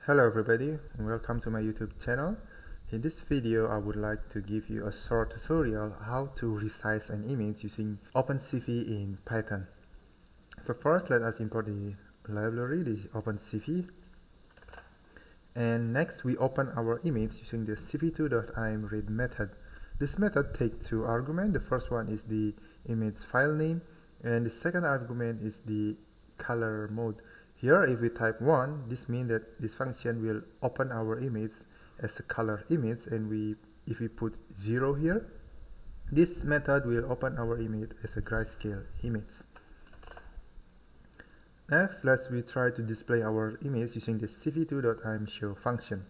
Hello everybody, and welcome to my YouTube channel. In this video I would like to give you a short tutorial how to resize an image using OpenCV in Python. So first let us import the library, the OpenCV, and next we open our image using the cv2.imRead method. This method takes two arguments. The first one is the image file name and the second argument is the color mode. Here if we type 1, this means that this function will open our image as a color image, and if we put 0 here, this method will open our image as a grayscale image. Next, let's try to display our image using the cv2.imShow function.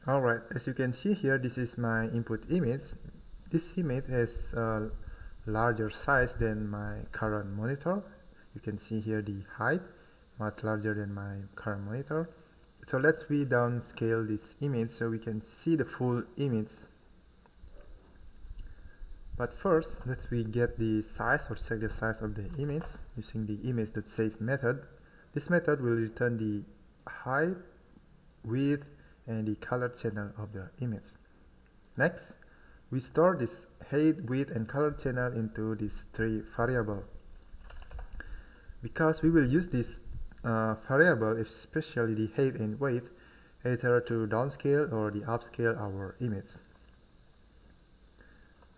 Alright, as you can see here, this is my input image. This image has a larger size than my current monitor. You can see here the height much larger than my current monitor. So let's downscale this image so we can see the full image. But first, let's get the size or check the size of the image using the image.save method. This method will return the height, width, and the color channel of the image. Next, we store this height, width, and color channel into these three variables. Because we will use this variable, especially the height and width, either to downscale or the upscale our image.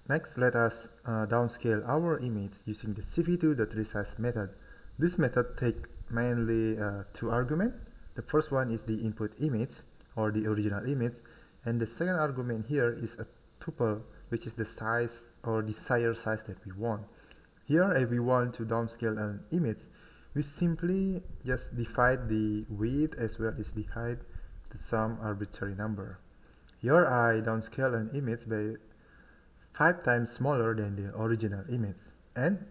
Next, let us downscale our image using the cv2.resize method. This method takes mainly two arguments. The first one is the input image or the original image, and the second argument here is a tuple, which is the size or desired size that we want. Here, if we want to downscale an image, we simply just divide the width as well as the height to some arbitrary number. Here I downscale an image by 5 times smaller than the original image. And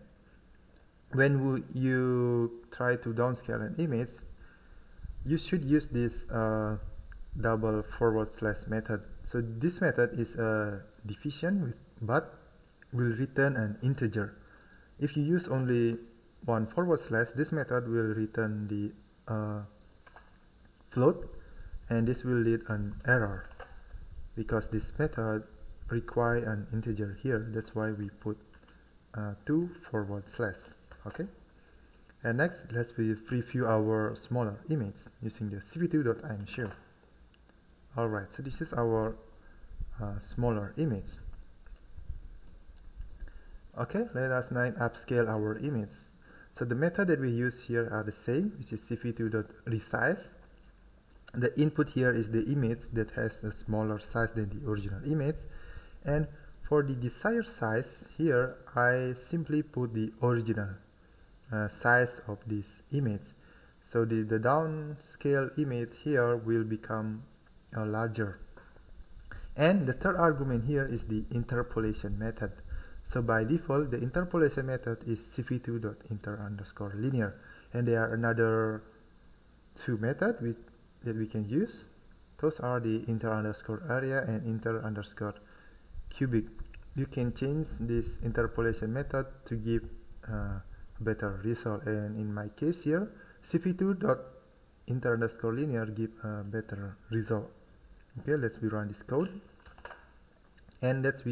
when you try to downscale an image, you should use this double / method. So this method is a division but will return an integer. If you use only one / this method will return the float, and this will lead an error because this method requires an integer here. That's why we put 2 / okay. And next, let's preview our smaller image using the cv2.imShow. Alright, so this is our smaller image. Okay, let us now upscale our image. So the method that we use here are the same, which is cv2.resize. The input here is the image that has a smaller size than the original image, and for the desired size here I simply put the original size of this image. So the downscale image here will become larger. And the third argument here is the interpolation method. So by default, the interpolation method is cv2.inter_linear, and there are another two methods that we can use. Those are the inter_area and inter_cubic. You can change this interpolation method to give a better result, and in my case here, cv2.inter_linear give a better result. Okay, let's run this code, and let's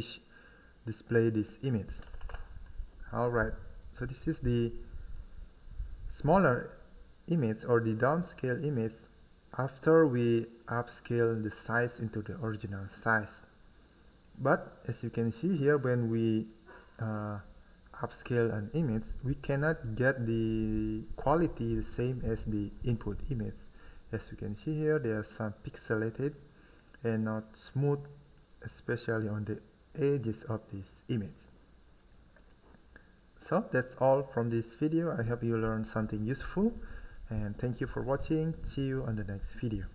display this image. Alright, so this is the smaller image or the downscale image after we upscale the size into the original size. But as you can see here, when we upscale an image, we cannot get the quality the same as the input image. As you can see here, there are some pixelated and not smooth, especially on the edges of this image. So that's all from this video. I hope you learned something useful, and thank you for watching. See you on the next video.